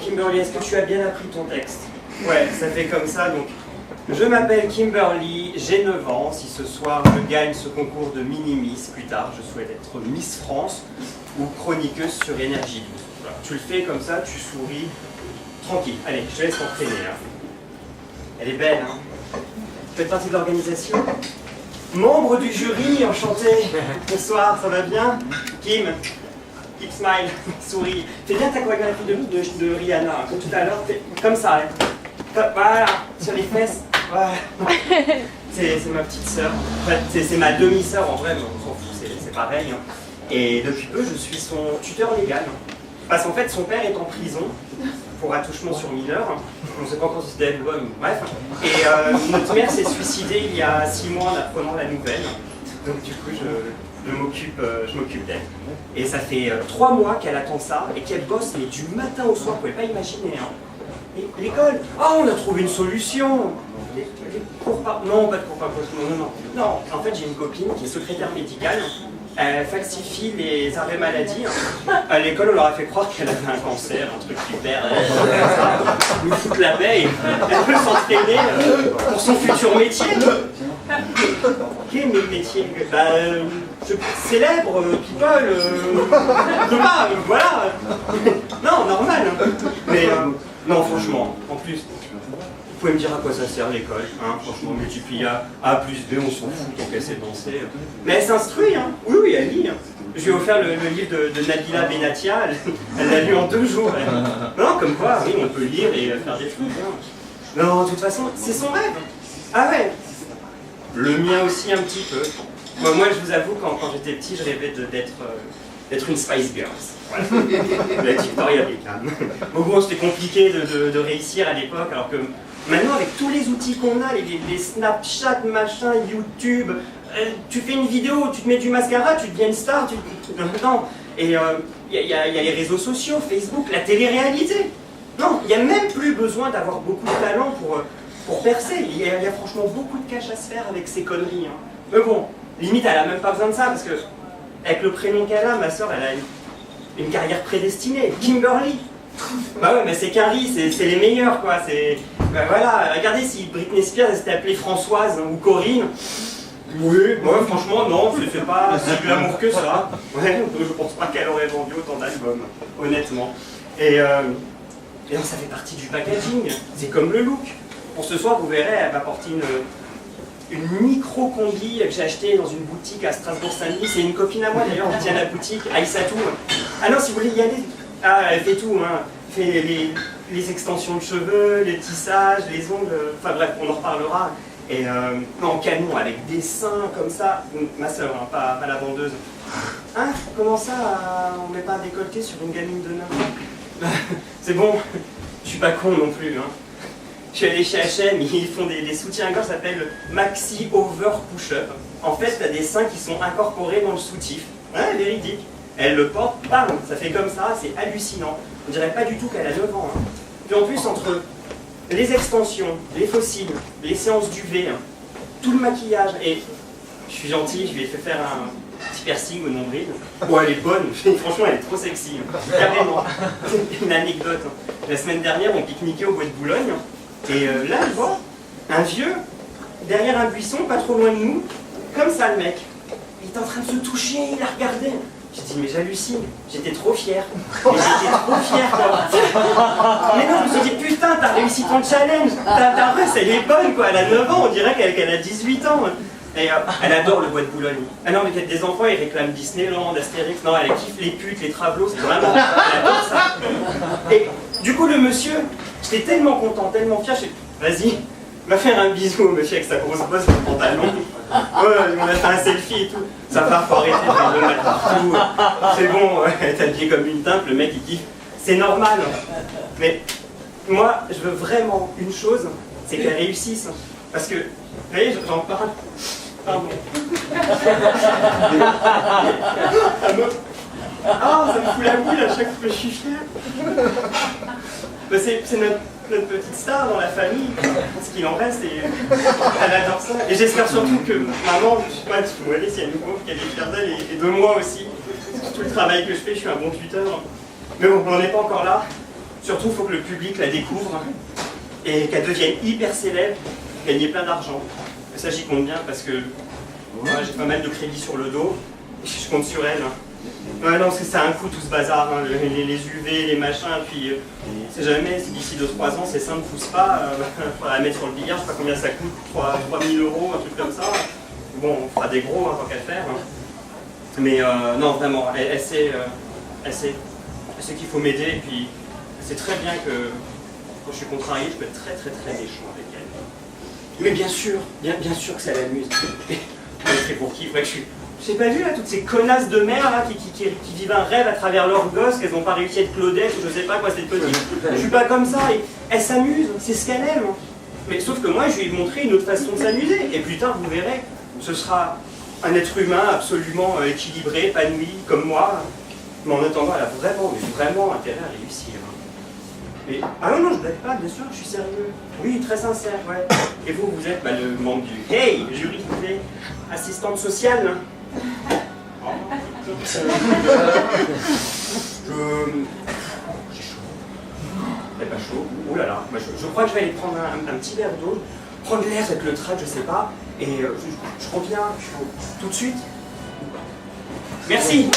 Kimberly, est-ce que tu as bien appris ton texte? Ouais, ça fait comme ça, donc. Je m'appelle Kimberly, j'ai 9 ans. Si ce soir je gagne ce concours de mini-miss, plus tard je souhaite être Miss France ou chroniqueuse sur Énergie 12. Voilà. Tu le fais comme ça, tu souris, tranquille. Allez, je te laisse t'entraîner. Hein. Elle est belle, hein. Tu fais partie de l'organisation? Membre du jury, enchanté. Bonsoir, ça va bien? Kim, keep smile, souris. Fais bien ta chorégraphie de Rihanna, hein, comme tout à l'heure, comme ça. Hein. Voilà, sur les fesses. Voilà. C'est ma petite sœur. Enfin, c'est ma demi-sœur en vrai, mais on s'en fout, c'est pareil. Hein. Et depuis peu, je suis son tuteur légal. Parce qu'en fait, son père est en prison pour attouchement sur mineur. On ne sait pas encore si c'était elle ou homme, bref. Et notre mère s'est suicidée il y a 6 mois en apprenant la nouvelle. Donc du coup, je m'occupe d'elle. Et ça fait 3 mois qu'elle attend ça et qu'elle bosse, mais du matin au soir, vous pouvez pas imaginer. Hein. L'école, oh, on a trouvé une solution. Les cours par... Non, pas de cours par poste, non. Non, en fait, j'ai une copine qui est secrétaire médicale. Elle falsifie les arrêts maladie. À l'école, on leur a fait croire qu'elle avait un cancer, un truc super. Nous foutent la paix et elle peut s'entraîner pour son futur métier. Quel métier? Célèbre, people, voilà. Non, normal. Mais non, franchement, en plus, vous pouvez me dire à quoi ça sert l'école, hein, franchement, multiplier A plus B, on s'en fout, tant qu'elle sait danser. Mais elle s'instruit, hein. Oui, elle lit. Hein. Je lui ai offert le livre de Nabila Benatia, elle l'a lu en 2 jours. Elle. Non, comme quoi, oui, on peut lire et faire des trucs. Hein. Non, de toute façon, c'est son rêve. Ah ouais. Le mien aussi un petit peu. Moi, je vous avoue, quand j'étais petit, je rêvais d'être une Spice Girls. Voilà. La Victoria Beckham. Bon, c'était compliqué de réussir à l'époque, alors que maintenant, avec tous les outils qu'on a, les Snapchat, machin, YouTube, tu fais une vidéo, tu te mets du mascara, tu deviens une star, Non. Et il y a les réseaux sociaux, Facebook, la télé-réalité. Non, il n'y a même plus besoin d'avoir beaucoup de talent pour percer. Il y a franchement beaucoup de cash à se faire avec ces conneries. Hein. Mais bon, limite, elle n'a même pas besoin de ça, parce que avec le prénom qu'elle a, ma soeur, elle a une carrière prédestinée, Kimberly. Bah ouais, mais c'est Carrie, c'est les meilleurs, quoi. Bah voilà, regardez si Britney Spears s'était appelée Françoise ou Corinne. Oui, ouais, franchement, non, c'est pas si glamour que ça. Ouais, je pense pas qu'elle aurait vendu autant d'albums, honnêtement. Et non, ça fait partie du packaging, c'est comme le look. Pour ce soir, vous verrez, elle va porter une micro-combi que j'ai achetée dans une boutique à Strasbourg-Saint-Denis. C'est une copine à moi d'ailleurs qui tient la boutique, Aïssatou. Ah non, si vous voulez y aller, elle fait tout, hein. Elle fait les extensions de cheveux, les tissages, les ongles, enfin bref, on en reparlera. Et en canon, avec des seins comme ça, ma soeur, hein, pas la vendeuse. Hein, comment ça, on met pas un décolleté sur une gamine de 9 ans? C'est bon, je suis pas con non plus, hein. Je suis allé chez H&M, ils font des soutiens-gorge, ça s'appelle Maxi Over Push-Up. En fait, t'as des seins qui sont incorporés dans le soutif. Ouais, véridique. Elle le porte, bam, ça fait comme ça, c'est hallucinant. On dirait pas du tout qu'elle a 9 ans. Hein. Puis en plus, entre les extensions, les fossiles, les séances d'UV, hein, tout le maquillage, et je suis gentil, je lui ai fait faire un petit piercing au nombril. Bon, elle est bonne, franchement, elle est trop sexy. Carrément. Une anecdote. Hein. La semaine dernière, on pique-niquait au bois de Boulogne. Et là, je vois un vieux, derrière un buisson, pas trop loin de nous, comme ça le mec. Il est en train de se toucher, il a regardé. J'ai dit, mais j'hallucine, j'étais trop fier. Mais j'étais trop fier, quoi. Mais non, je me suis dit, putain, t'as réussi ton challenge. Ta Russe, elle est bonne, quoi. Elle a 9 ans, on dirait qu'elle a 18 ans. Et elle adore le bois de Boulogne. Ah non, mais il y a des enfants, ils réclament Disneyland, Astérix. Non, elle kiffe les putes, les travelots, c'est vraiment. Elle adore ça. Et du coup, le monsieur, j'étais tellement content, tellement fier, vas-y, va faire un bisou au monsieur avec sa grosse bosse de pantalon. Ouais, on a fait un selfie et tout. Ça va, faut arrêter de le mettre partout. C'est bon, ouais, t'es habillé comme une timpe, le mec il kiffe. C'est normal. Mais moi, je veux vraiment une chose, c'est qu'elle réussisse. Parce que, vous voyez, j'en parle. Pardon. Ah, ça me fout la boule à chaque fois que je suis fier. C'est notre petite star dans la famille, ce qu'il en reste, et elle adore ça. Et j'espère surtout que maman, je sais pas, tu vois, si elle nous prouve qu'elle est fière d'elle, et de moi aussi. Tout le travail que je fais, je suis un bon tuteur. Mais bon, on n'en est pas encore là. Surtout, il faut que le public la découvre et qu'elle devienne hyper célèbre, gagner plein d'argent. Et ça, j'y compte bien parce que moi, j'ai pas mal de crédits sur le dos. Et je compte sur elle. Ouais, non, parce que ça a un coût tout ce bazar, hein, les UV, les machins, puis c'est jamais, si d'ici 2-3 ans, ces seins ne poussent pas, il faudra la mettre sur le billard, je sais pas combien ça coûte, 3 000 €, un truc comme ça. Bon, on fera des gros, hein, tant qu'à faire. Hein. Mais non, vraiment, elle sait qu'il faut m'aider, et puis c'est très bien que quand je suis contrarié, je peux être très méchant avec elle. Mais bien sûr que ça l'amuse. C'est pour qui? Ouais, j'ai pas vu là, toutes ces connasses de mères là, qui vivent un rêve à travers leurs gosses, qu'elles n'ont pas réussi à être Claudette ou je sais pas quoi, cette petite. Je suis pas comme ça, et elle s'amuse, c'est ce qu'elle aime. Mais sauf que moi, je vais lui montrer une autre façon de s'amuser. Et plus tard, vous verrez, ce sera un être humain absolument équilibré, épanoui, comme moi. Mais en attendant, elle a vraiment intérêt à réussir. Mais, ah non, je blague pas, bien sûr, je suis sérieux. Oui, très sincère, ouais. Et vous êtes le membre du Hey, jury privé, assistante sociale. Hein. Oh. J'ai chaud. T'es pas chaud? Ouh là là, je crois que je vais aller prendre un petit verre d'eau, prendre l'air avec le trac, je sais pas, et je reviens tout de suite. Merci.